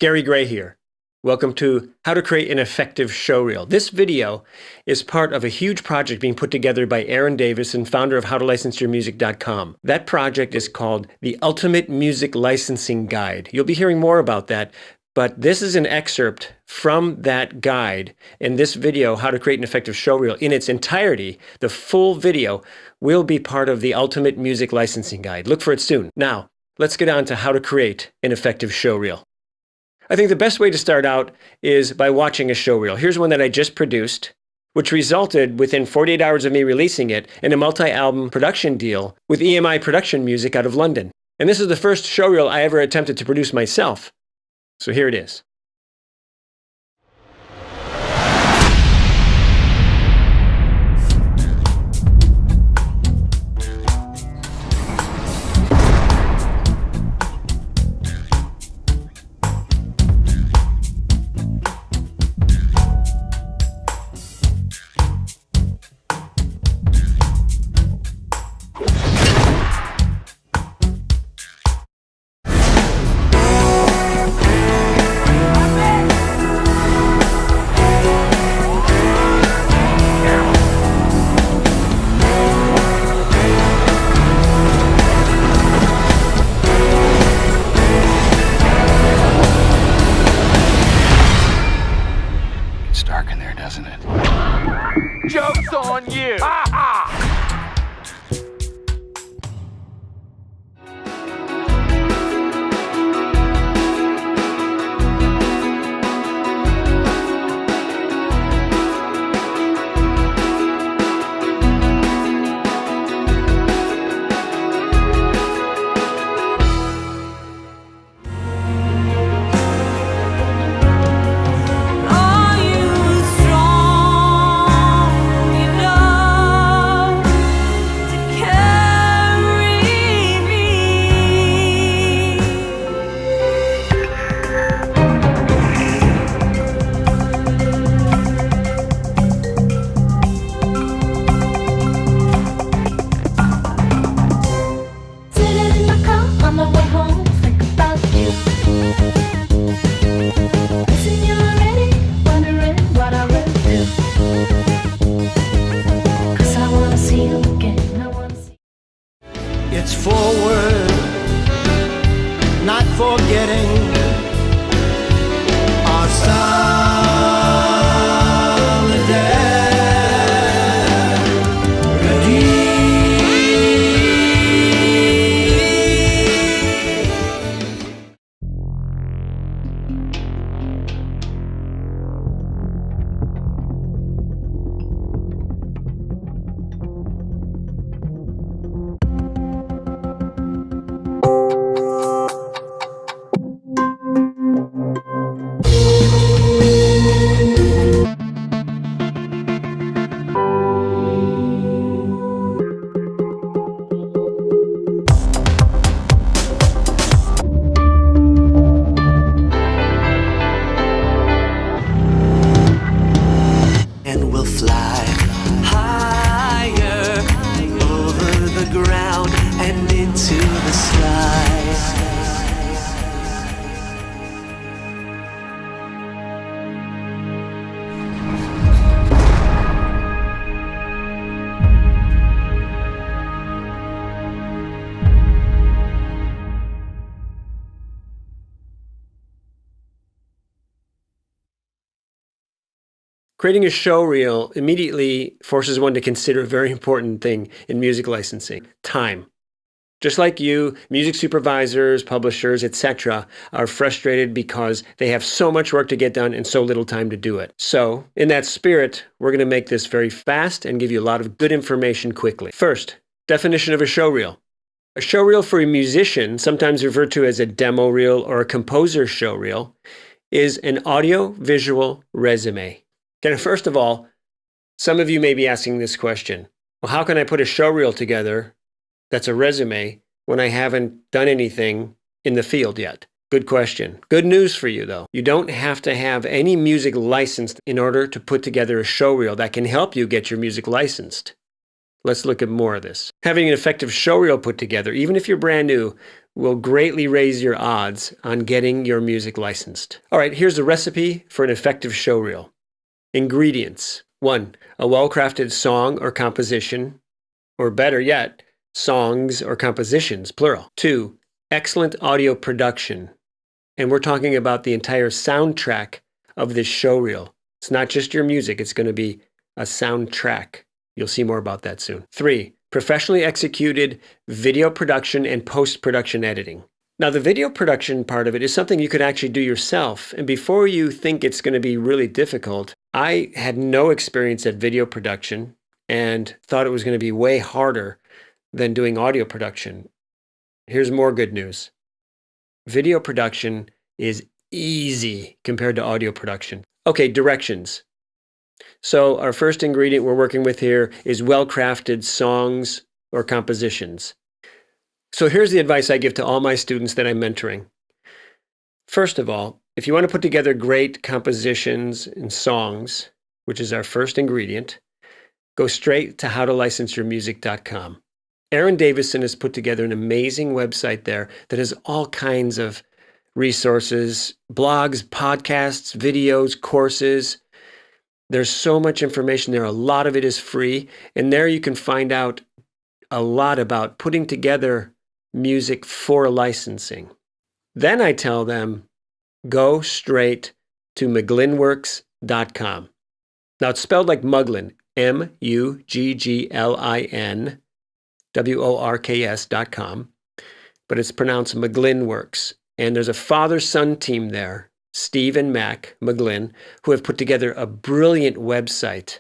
Gary Gray here. Welcome to How to Create an Effective Showreel. This video is part of a huge project being put together by Davison, founder of HowToLicenseYourMusic.com. That project is called the Ultimate Music Licensing Guide. You'll be hearing more about that, but this is an excerpt from that guide in this video, How to Create an Effective Showreel. In its entirety, the full video will be part of the Ultimate Music Licensing Guide. Look for it soon. Now, let's get on to how to create an effective showreel. I think the best way to start out is by watching a showreel. Here's one that I just produced, which resulted within 48 hours of me releasing it in a multi-album production deal with EMI Production Music out of London. And this is the first showreel I ever attempted to produce myself. So here it is. It's dark in there, doesn't it? Joke's on you! Ha ha! It's forward, not forgetting our and we'll fly higher over the ground and into the sky. Creating a showreel immediately forces one to consider a very important thing in music licensing: time. Just like you, music supervisors, publishers, etc. are frustrated because they have so much work to get done and so little time to do it. So, in that spirit, we're going to make this very fast and give you a lot of good information quickly. First, definition of a showreel. A showreel for a musician, sometimes referred to as a demo reel or a composer showreel, is an audio-visual resume. Okay, first of all, some of you may be asking this question. Well, how can I put a showreel together that's a resume when I haven't done anything in the field yet? Good question. Good news for you, though. You don't have to have any music licensed in order to put together a showreel that can help you get your music licensed. Let's look at more of this. Having an effective showreel put together, even if you're brand new, will greatly raise your odds on getting your music licensed. All right, here's a recipe for an effective showreel. Ingredients. 1. A well-crafted song or composition, or better yet, songs or compositions, plural. 2. Excellent audio production. And we're talking about the entire soundtrack of this showreel. It's not just your music, it's going to be a soundtrack. You'll see more about that soon. 3. Professionally executed video production and post-production editing. Now, the video production part of it is something you could actually do yourself. And before you think it's going to be really difficult, I had no experience at video production and thought it was going to be way harder than doing audio production. Here's more good news. Video production is easy compared to audio production. Okay, directions. So our first ingredient we're working with here is well-crafted songs or compositions. So here's the advice I give to all my students that I'm mentoring. First of all, if you want to put together great compositions and songs, which is our first ingredient, go straight to howtolicenseyourmusic.com. Aaron Davison has put together an amazing website there that has all kinds of resources, blogs, podcasts, videos, courses. There's so much information there. A lot of it is free. And there you can find out a lot about putting together music for licensing. Then I tell them, go straight to muglinworks.com. Now it's spelled like Muglin, M-U-G-G-L-I-N, W-O-R-K-S.com, but it's pronounced MuglinWorks. And there's a father-son team there, Steve and Mac Muglin, who have put together a brilliant website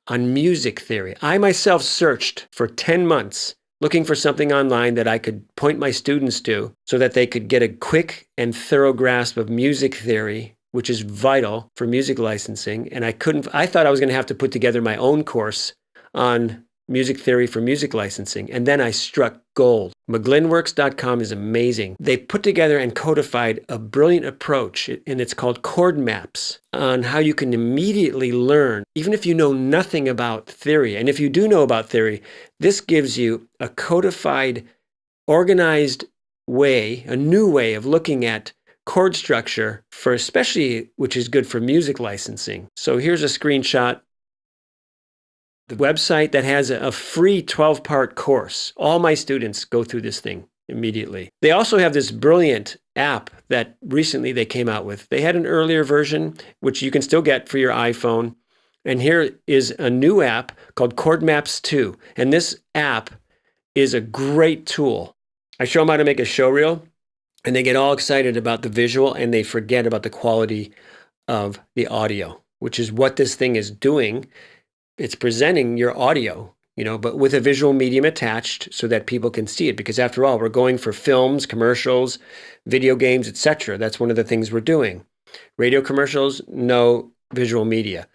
on music theory. I myself searched for 10 months looking for something online that I could point my students to so that they could get a quick and thorough grasp of music theory, which is vital for music licensing. And I thought I was going to have to put together my own course on music theory for music licensing. And then I struck gold. MuglinWorks.com is amazing. They put together and codified a brilliant approach, and it's called chord maps, on how you can immediately learn, even if you know nothing about theory. And if you do know about theory, this gives you a codified, organized way, a new way of looking at chord structure for especially, which is good for music licensing. So here's a screenshot. The website that has a free 12-part course. All my students go through this thing immediately. They also have this brilliant app that recently they came out with. They had an earlier version, which you can still get for your iPhone. And here is a new app called Chord Maps 2. And this app is a great tool. I show them how to make a showreel, and they get all excited about the visual, and they forget about the quality of the audio, which is what this thing is doing. It's presenting your audio, but with a visual medium attached so that people can see it. Because after all, we're going for films, commercials, video games, etc. That's one of the things we're doing. Radio commercials, no visual media.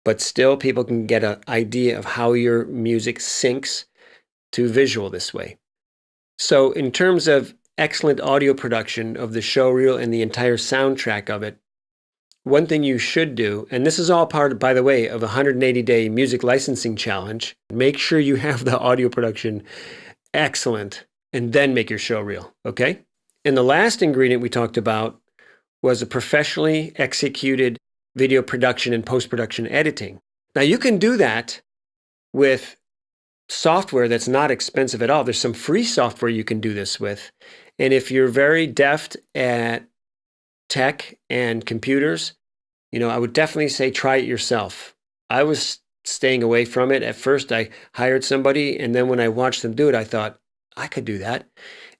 But still, people can get an idea of how your music syncs to visual this way. So in terms of excellent audio production of the showreel and the entire soundtrack of it, one thing you should do, and this is all part, by the way, of a 180-day music licensing challenge, make sure you have the audio production excellent and then make your showreel, okay? And the last ingredient we talked about was a professionally executed video production and post-production editing. Now you can do that with software that's not expensive at all. There's some free software you can do this with. And if you're very deft at tech and computers, I would definitely say try it yourself. I was staying away from it. At first, I hired somebody, and then when I watched them do it, I thought, I could do that.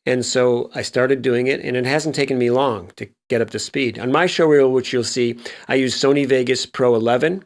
And so I started doing it, and it hasn't taken me long to get up to speed. On my showreel, which you'll see, I use Sony Vegas Pro 11.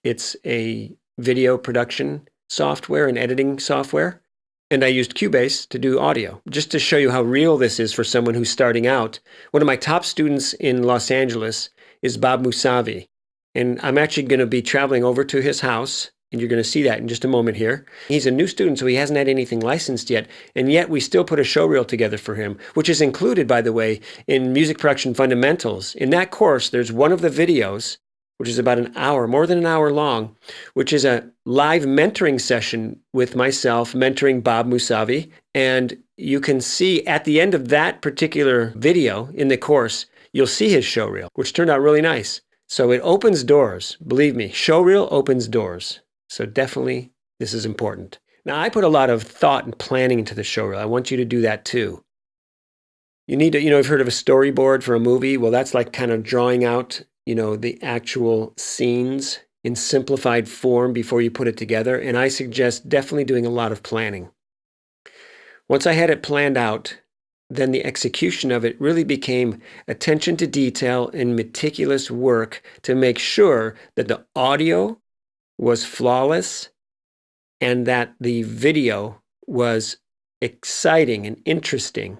It's a video production software and editing software. And I used Cubase to do audio, just to show you how real this is for someone who's starting out. One of my top students in Los Angeles is Bob Musavi. And I'm actually going to be traveling over to his house, and you're going to see that in just a moment here. He's a new student, so he hasn't had anything licensed yet, and yet we still put a showreel together for him, which is included, by the way, in Music Production Fundamentals. In that course, there's one of the videos, which is about an hour, more than an hour long, which is a live mentoring session with myself, mentoring Bob Musavi. And you can see at the end of that particular video in the course, you'll see his showreel, which turned out really nice. So it opens doors. Believe me, showreel opens doors. So definitely this is important. Now, I put a lot of thought and planning into the showreel. I want you to do that too. You need to, you've heard of a storyboard for a movie. Well, that's like kind of drawing out, the actual scenes in simplified form before you put it together. And I suggest definitely doing a lot of planning. Once I had it planned out, then the execution of it really became attention to detail and meticulous work to make sure that the audio was flawless and that the video was exciting and interesting.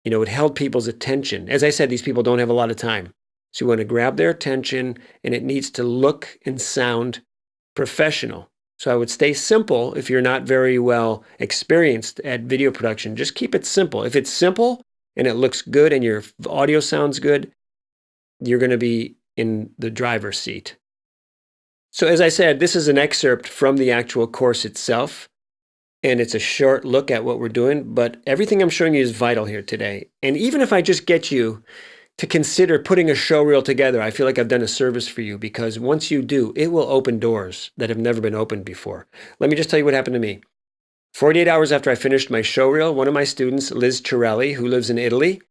It held people's attention. As I said, these people don't have a lot of time. So you want to grab their attention, and it needs to look and sound professional. So I would stay simple if you're not very well experienced at video production. Just keep it simple. If it's simple and it looks good and your audio sounds good, you're going to be in the driver's seat. So as I said, this is an excerpt from the actual course itself. And it's a short look at what we're doing, but everything I'm showing you is vital here today. And even if I just get you to consider putting a showreel together, I feel like I've done a service for you, because once you do, it will open doors that have never been opened before. Let me just tell you what happened to me. 48 hours after I finished my showreel, one of my students, Liz Chirelli, who lives in Italy,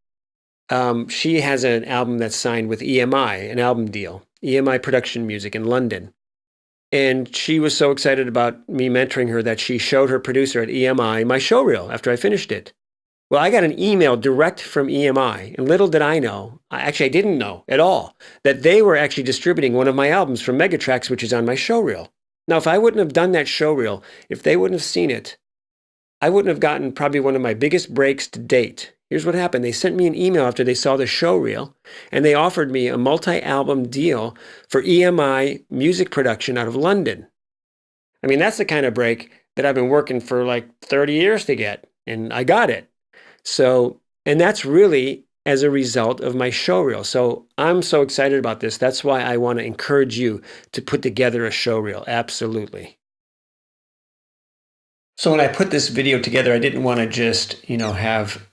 she has an album that's signed with EMI, an album deal, EMI Production Music in London. And she was so excited about me mentoring her that she showed her producer at EMI my showreel after I finished it. Well, I got an email direct from EMI, and little did I know, I didn't know at all, that they were actually distributing one of my albums from Megatracks, which is on my showreel. Now, if I wouldn't have done that showreel, if they wouldn't have seen it, I wouldn't have gotten probably one of my biggest breaks to date. Here's what happened. They sent me an email after they saw the showreel, and they offered me a multi-album deal for EMI music production out of London. I mean, that's the kind of break that I've been working for like 30 years to get, and I got it. So, and that's really as a result of my showreel. So I'm so excited about this. That's why I want to encourage you to put together a showreel. Absolutely. So when I put this video together, I didn't want to just, have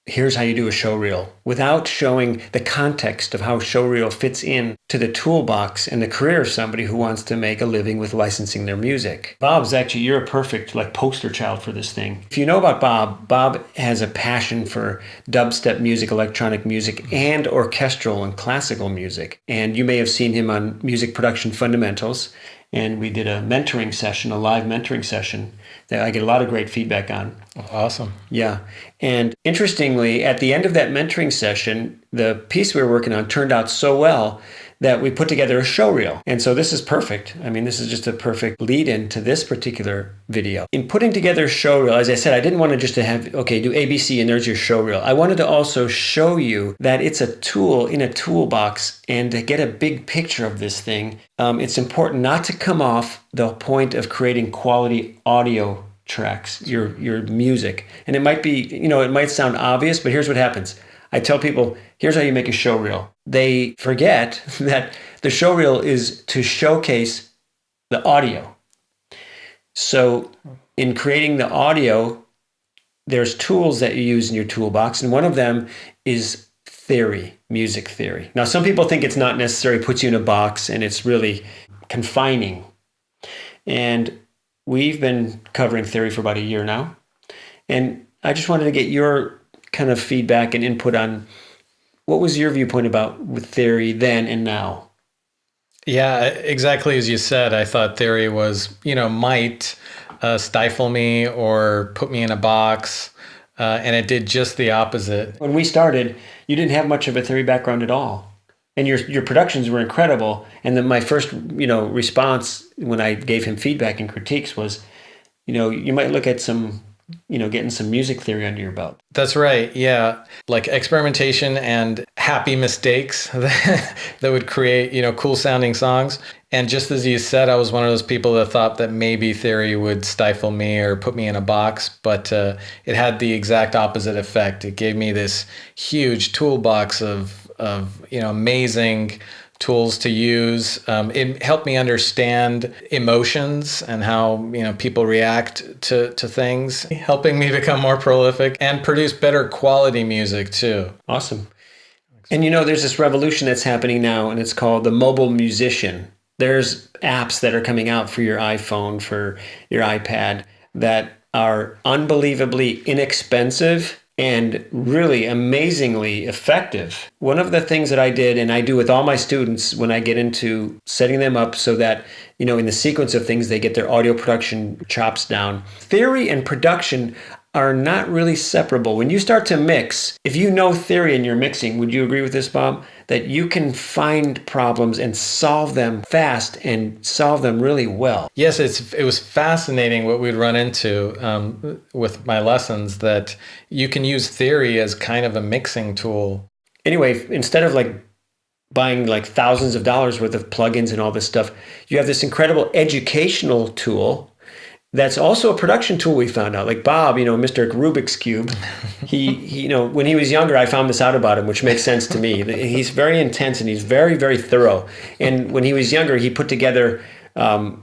here's how you do a showreel without showing the context of how showreel fits in to the toolbox and the career of somebody who wants to make a living with licensing their music. Bob's actually, you're a perfect poster child for this thing. If you know about Bob has a passion for dubstep music, electronic music, and orchestral and classical music. And you may have seen him on Music Production Fundamentals. And we did a mentoring session, a live mentoring session that I get a lot of great feedback on. Awesome. Yeah. And interestingly, at the end of that mentoring session, the piece we were working on turned out so well that we put together a showreel. And so this is perfect. I mean, this is just a perfect lead-in to this particular video. In putting together a showreel, as I said, I didn't want to just do ABC and there's your showreel. I wanted to also show you that it's a tool in a toolbox, and to get a big picture of this thing, it's important not to come off the point of creating quality audio tracks, your music. And it might be, it might sound obvious, but here's what happens. I tell people, here's how you make a showreel. They forget that the showreel is to showcase the audio. So in creating the audio, there's tools that you use in your toolbox, and one of them is theory, music theory. Now, some people think it's not necessary, puts you in a box, and it's really confining. And we've been covering theory for about a year now. And I just wanted to get your kind of feedback and input on what was your viewpoint about with theory then and now? Yeah, exactly as you said. I thought theory was, might stifle me or put me in a box, and it did just the opposite. When we started, you didn't have much of a theory background at all. And your productions were incredible. And then my first, response when I gave him feedback and critiques was, you might look at some getting some music theory under your belt. That's right. Yeah. Like experimentation and happy mistakes that would create, cool sounding songs. And just as you said, I was one of those people that thought that maybe theory would stifle me or put me in a box, but it had the exact opposite effect. It gave me this huge toolbox of amazing tools to use. It helped me understand emotions and how people react to things, helping me become more prolific and produce better quality music too. Awesome. And there's this revolution that's happening now, and it's called the mobile musician. There's apps that are coming out for your iPhone, for your iPad, that are unbelievably inexpensive and really amazingly effective. One of the things that I did, and I do with all my students when I get into setting them up so that, in the sequence of things, they get their audio production chops down. Theory and production are not really separable. When you start to mix, if you know theory in your mixing, would you agree with this, Bob? That you can find problems and solve them fast and solve them really well. Yes, it was fascinating what we'd run into with my lessons, that you can use theory as kind of a mixing tool. Anyway, instead of buying thousands of dollars worth of plugins and all this stuff, you have this incredible educational tool that's also a production tool. We found out, like Bob, Mr. Rubik's Cube, he when he was younger, I found this out about him, which makes sense to me. He's very intense and he's very, very thorough. And when he was younger, he put together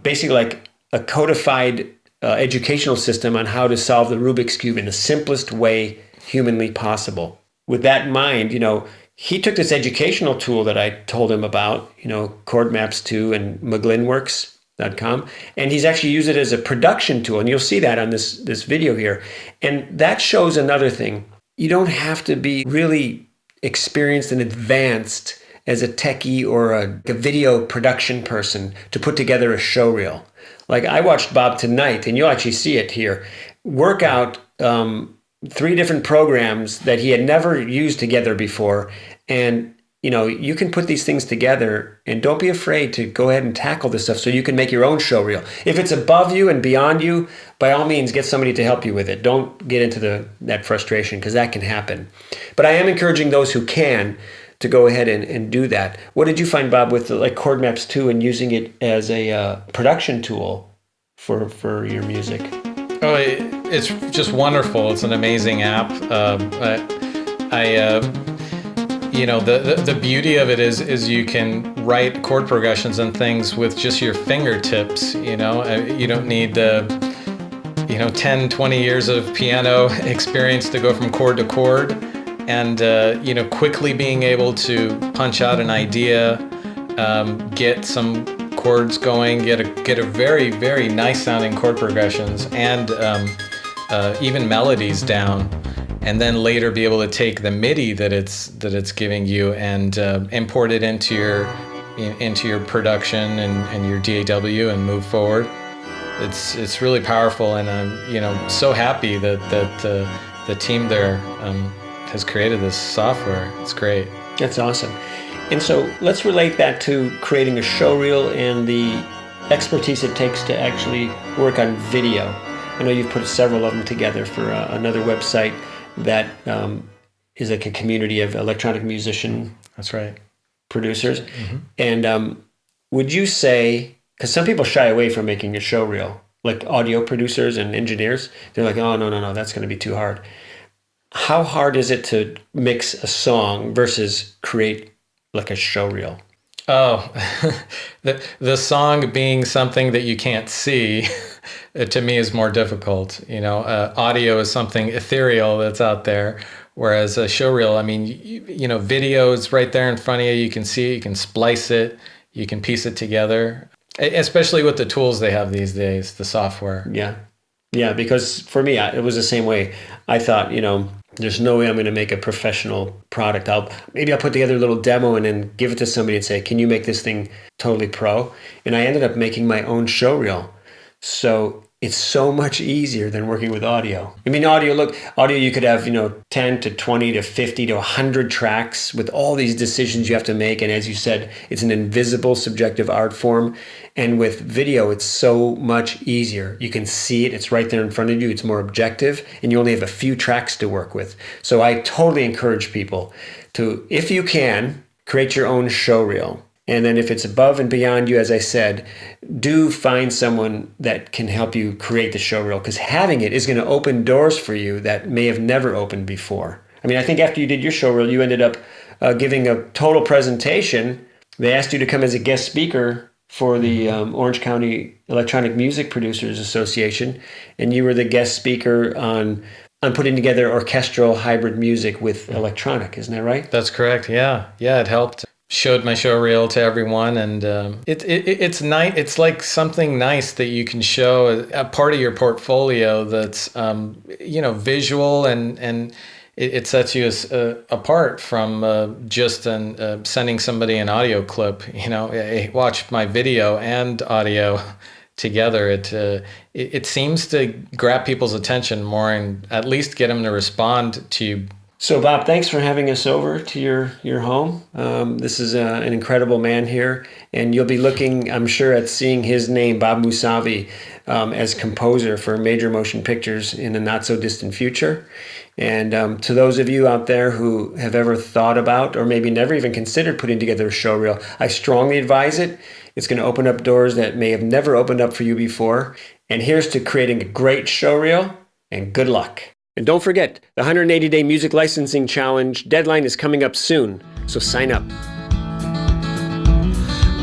basically a codified educational system on how to solve the Rubik's Cube in the simplest way humanly possible. With that in mind, he took this educational tool that I told him about, Chord Maps 2 and McGlynnWorks.com, and he's actually used it as a production tool, and you'll see that on this video here. And that shows another thing. You don't have to be really experienced and advanced as a techie or a video production person to put together a showreel. Like I watched Bob tonight, and you'll actually see it here, work out 3 different programs that he had never used together before. And you can put these things together, and don't be afraid to go ahead and tackle this stuff so you can make your own showreel. If it's above you and beyond you, by all means, get somebody to help you with it. Don't get into that frustration, because that can happen. But I am encouraging those who can to go ahead and do that. What did you find, Bob, with Chord Maps 2 and using it as a production tool for your music? Oh, it's just wonderful. It's an amazing app. The beauty of it is you can write chord progressions and things with just your fingertips. You don't need 10, 20 years of piano experience to go from chord to chord, and quickly being able to punch out an idea, get some chords going, get a very, very nice sounding chord progressions, and even melodies down. And then later be able to take the MIDI that it's giving you and import it into your production and your DAW and move forward. It's really powerful, and I'm so happy that the team there has created this software. It's great. That's awesome. And so let's relate that to creating a showreel and the expertise it takes to actually work on video. I know you've put several of them together for another website that is like a community of electronic musician. That's right. Producers. Mm-hmm. And would you say, because some people shy away from making a showreel, like audio producers and engineers, they're like, oh, no, that's going to be too hard. How hard is it to mix a song versus create like a showreel? Oh, the song being something that you can't see, to me is more difficult. Audio is something ethereal that's out there, whereas a showreel, video is right there in front of you. You can see it, you can splice it, you can piece it together, especially with the tools they have these days, the software. Yeah, because for me, it was the same way. I thought, there's no way I'm going to make a professional product. Maybe I'll put together a little demo and then give it to somebody and say, can you make this thing totally pro? And I ended up making my own showreel. So it's so much easier than working with audio. Audio you could have, 10 to 20 to 50 to 100 tracks with all these decisions you have to make. And as you said, it's an invisible subjective art form. And with video, it's so much easier. You can see it. It's right there in front of you. It's more objective, and you only have a few tracks to work with. So I totally encourage people to, if you can, create your own showreel. And then if it's above and beyond you, as I said, do find someone that can help you create the showreel, because having it is going to open doors for you that may have never opened before. I think after you did your showreel, you ended up giving a total presentation They asked you to come as a guest speaker for the Orange County Electronic Music Producers Association, and you were the guest speaker on putting together orchestral hybrid music with electronic. Isn't that right? That's correct. Yeah, it helped. Showed my show reel to everyone, and it's nice. It's like something nice that you can show a part of your portfolio that's visual, and it sets you apart from just sending somebody an audio clip. Hey, watch my video and audio together. It seems to grab people's attention more, and at least get them to respond to you. So, Bob, thanks for having us over to your home. This is an incredible man here, and you'll be looking, I'm sure, at seeing his name, Bob Musavi, as composer for major motion pictures in the not-so-distant future. And to those of you out there who have ever thought about or maybe never even considered putting together a showreel, I strongly advise it. It's going to open up doors that may have never opened up for you before. And here's to creating a great showreel, and good luck. And don't forget, the 180-day music licensing challenge deadline is coming up soon, so sign up.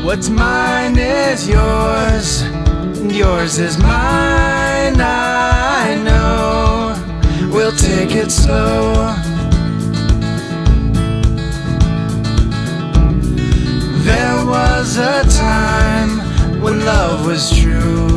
What's mine is yours, and yours is mine, I know. We'll take it slow. There was a time when love was true.